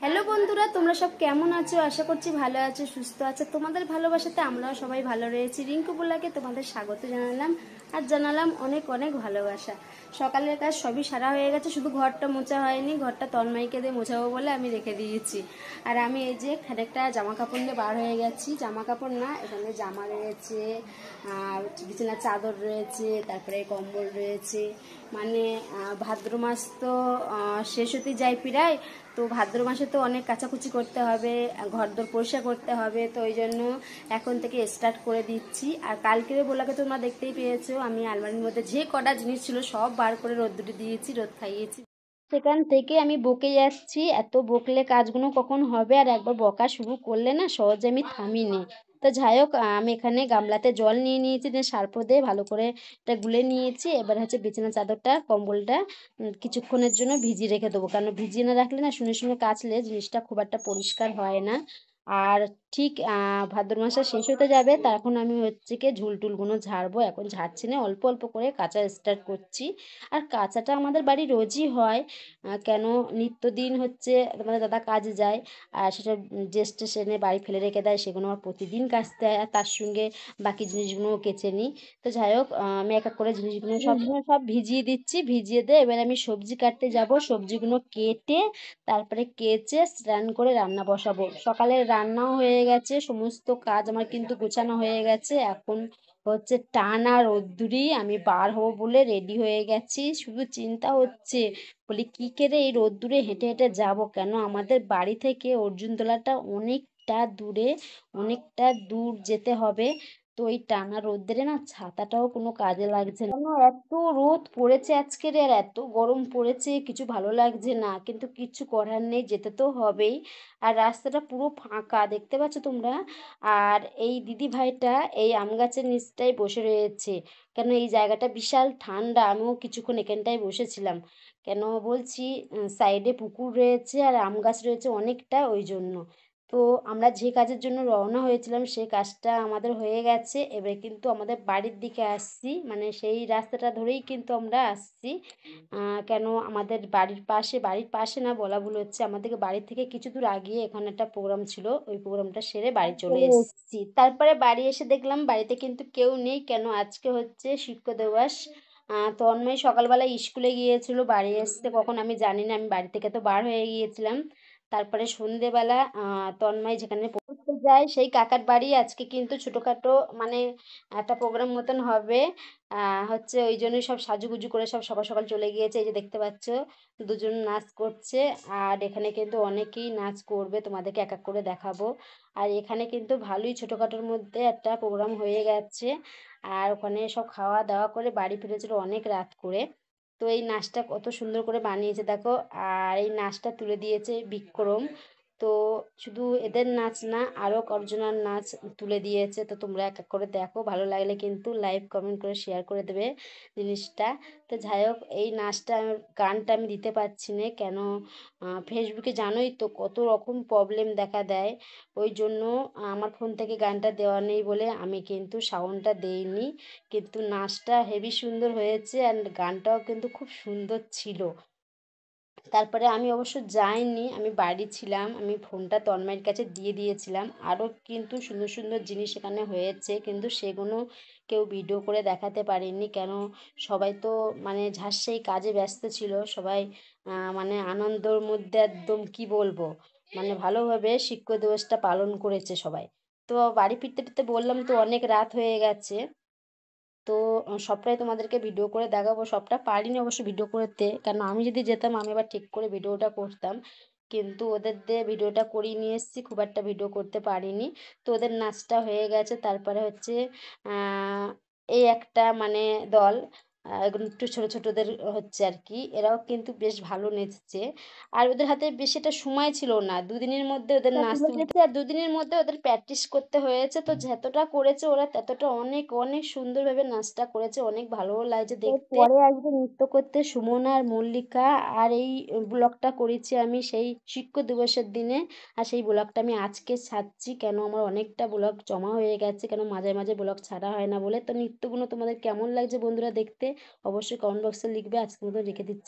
Hello বন্ধুরা, তোমরা সব কেমন আছো? আশা করছি ভালো আছো, সুস্থ আছো। তোমাদের ভালোবাসাতে আমরাও সবাই ভালো রয়েছি। রিঙ্কু বুলাকে তোমাদের স্বাগত জানালাম আর জানালাম অনেক অনেক ভালোবাসা। সকালের কাজ সবই সারা হয়ে গেছে, শুধু ঘরটা মোছা হয়নি। ঘরটা তন্ময়কে দিয়ে মোছাবো বলে আমি রেখে দিয়েছি। আর আমি এই যে খানিকটা জামা কাপড় নিয়ে বার হয়ে গেছি। জামা কাপড় না, এখানে জামা রয়েছে, আর বিছানার চাদর রয়েছে, তারপরে কম্বল রয়েছে। মানে ভাদ্র মাস তো শেষ হতে যায় প্রায়। তো ভাদ্র মাসে তো অনেক কাচাকুচি করতে হবে, ঘরদোর পরিষ্কার করতে হবে। তো ওই জন্য এখন থেকে স্টার্ট করে দিচ্ছি। আর কালকের বলাকে তোমরা দেখতেই পেয়েছো, আমি আলমারির মধ্যে যে কটা জিনিস ছিল সব বার করে রোদ্দুরে দিয়েছি, রোদ খাইয়েছি। সেখান থেকে আমি বকে যাচ্ছি, এত বকলে কাজগুলো কখন হবে? আর একবার বকা শুরু করলে না সহজে আমি থামি নে। তো যাই হোক, আমি এখানে গামলাতে জল নিয়ে নিয়েছি, যে সার্ফ দিয়ে ভালো করে এটা গুলে নিয়েছি। এবার হচ্ছে বিছানা চাদরটা, কম্বলটা কিছুক্ষণের জন্য ভিজিয়ে রেখে দেবো, কারণ ভিজিয়ে না রাখলে না শুনে শুনে কাচলে জিনিসটা খুব একটা পরিষ্কার হয় না। আর ঠিক ভাদ্র মাসে শেষ হতে যাবে, তখন আমি হচ্ছে কি ঝুল টুলগুলো ঝাড়বো। এখন ঝাড়ছি না, অল্প অল্প করে কাচা স্টার্ট করছি। আর কাচাটা আমাদের বাড়ি রোজই হয়। কেন, নিত্যদিন হচ্ছে তোমাদের দাদা কাজে যায়, আর সেটা ড্রেস টেস এনে বাড়ি ফেলে রেখে দেয়, সেগুলো আমার প্রতিদিন কাচতে হয়। আর তার সঙ্গে বাকি জিনিসগুলোও কেচে নিই। তো যাই হোক, আমি এক এক করে জিনিসগুলো সব ভিজিয়ে দিচ্ছি। ভিজিয়ে দিয়ে এবার আমি সবজি কাটতে যাব। সবজিগুলো কেটে তারপরে কেচে স্নান করে রান্না বসাবো। সকালে রান্নাও হয়ে গেছে, সমস্ত কাজ আমার কিন্তু গোছানো হয়ে গেছে। এখন হচ্ছে টানা রোদ্দুরি, আমি বার হবো বলে রেডি হয়ে গেছি। শুধু চিন্তা হচ্ছে, বলি কি করে এই রোদ্দুরে হেঁটে হেঁটে যাব, কেন আমাদের বাড়ি থেকে অর্জুনতলাটা অনেকটা দূরে, অনেকটা দূর যেতে হবে। তো এই টানা রোদ্দুরে না ছাতাটাও কোনো কাজে লাগছে না, কেন এত রোদ পড়েছে আজকের, আর এত গরম পড়েছে, কিছু ভালো লাগছে না। কিন্তু কিছু করার নেই, যেতে তো হবেই। আর রাস্তাটা পুরো ফাঁকা, দেখতে পাচ্ছ তোমরা। আর এই দিদি ভাইটা এই আম গাছের নিচটায় বসে রয়েছে, কেন এই জায়গাটা বিশাল ঠান্ডা। আমিও কিছুক্ষণ এখানটায় বসেছিলাম। কেন বলছি, সাইডে পুকুর রয়েছে আর আম গাছ রয়েছে অনেকটা, ওই জন্য। তো আমরা যে কাজের জন্য রওনা হয়েছিলাম সেই কাজটা আমাদের হয়ে গেছে। এবার কিন্তু আমাদের বাড়ির দিকে আসছি, মানে সেই রাস্তাটা ধরেই কিন্তু আমরা আসছি। কেন, আমাদের বাড়ির পাশে না, বলা ভুল হচ্ছে, আমাদেরকে বাড়ি থেকে কিছু দূর আগিয়ে এখানে একটা প্রোগ্রাম ছিল, ওই প্রোগ্রামটা সেরে বাড়ি চলে এসেছি। তারপরে বাড়ি এসে দেখলাম বাড়িতে কিন্তু কেউ নেই, কেন আজকে হচ্ছে শিক্ষক দিবস। তন্ময় সকালবেলা স্কুলে গিয়েছিল, বাড়ি এসতে কখন আমি জানি না, আমি বাড়ি থেকে তো বার হয়ে গিয়েছিলাম। তারপরে সন্ধেবেলা তন্ময় যেখানে পড়তে যায় সেই কাকার বাড়ি আজকে কিন্তু ছোটোখাটো, মানে একটা প্রোগ্রাম মতন হবে। হচ্ছে ওই জন্যই সব সাজুগুজু করে সব সকাল সকাল চলে গিয়েছে। এই যে দেখতে পাচ্ছ, দুজন নাচ করছে। আর এখানে কিন্তু অনেকেই নাচ করবে, তোমাদেরকে এক এক করে দেখাবো। আর এখানে কিন্তু ভালোই ছোটোখাটোর মধ্যে একটা প্রোগ্রাম হয়ে গেছে। আর ওখানে সব খাওয়া দাওয়া করে বাড়ি ফিরেছিল অনেক রাত করে। তো এই নাচটা কত সুন্দর করে বানিয়েছে দেখো। আর এই নাচটা তুলে দিয়েছে বিক্রম। তো শুধু এদের নাচ না, আরও কয়েকজনের নাচ তুলে দিয়েছে। তো তোমরা এক এক করে দেখো, ভালো লাগলে কিন্তু লাইক কমেন্ট করে শেয়ার করে দেবে জিনিসটা। তো যাই হোক, এই নাচটা গানটা আমি দিতে পারছি না, কেন ফেসবুকে জানোই তো কত রকম প্রবলেম দেখা দেয়। ওই জন্য আমার ফোন থেকে গানটা দেওয়া নেই বলে আমি কিন্তু সাউন্ডটা দেইনি। কিন্তু নাচটা হেভি সুন্দর হয়েছে, অ্যান্ড গানটাও কিন্তু খুব সুন্দর ছিল। তারপরে আমি অবশ্য যাইনি, আমি বাড়ি ছিলাম, আমি ফোনটা তন্ময়ের কাছে দিয়ে দিয়েছিলাম। আরও কিন্তু সুন্দর সুন্দর জিনিস এখানে হয়েছে, কিন্তু সেগুলো কেউ ভিডিও করে দেখাতে পারেনি, কেন সবাই তো মানে ঝাঁসেই কাজে ব্যস্ত ছিল সবাই। মানে আনন্দর মধ্যে একদম কি বলবো, মানে ভালোভাবে শিক্ষক দিবসটা পালন করেছে সবাই। তো বাড়ি ফিরতে ফিরতে বললাম তো অনেক রাত হয়ে গেছে। তো সবটাই তোমাদেরকে ভিডিও করে দেখাবো। সবটা পারিনি অবশ্য ভিডিও করতে, কারণ আমি যদি যেতাম আমি আবার ঠিক করে ভিডিওটা করতাম। কিন্তু ওদের দিয়ে ভিডিওটা করিয়ে নিয়ে এসেছি, খুব একটা ভিডিও করতে পারিনি। তো ওদের নাচটা হয়ে গেছে। তারপরে হচ্ছে আহ, এই একটা মানে দল, এগুলো একটু ছোটো ছোটোদের হচ্ছে আর কি, এরাও কিন্তু বেশ ভালো নেচেছে। আর ওদের হাতে বেশি একটা সময় ছিল না, দুদিনের মধ্যে ওদের নাচ তুলতে, আর দুদিনের মধ্যে ওদের প্র্যাকটিস করতে হয়েছে। তো যতটা করেছে ওরা ততটা অনেক অনেক সুন্দরভাবে নাচটা করেছে, অনেক ভালোও লাগছে দেখতে। পরে আসবে নৃত্য করতে সুমনা আর মল্লিকা। আর এই ব্লগটা করেছি আমি সেই শিক্ষক দিবসের দিনে। আর সেই ব্লগটা আমি আজকে ছাড়ছি, কেন আমার অনেকটা ব্লগ জমা হয়ে গেছে, কেন মাঝে মাঝে ব্লগ ছাড়া হয় না বলে। তো নৃত্যগুলো তোমাদের কেমন লাগছে বন্ধুরা দেখতে, অবশ্যই কমেন্ট বক্সে লিখবে। আজকের মতো রেখে দিচ্ছি।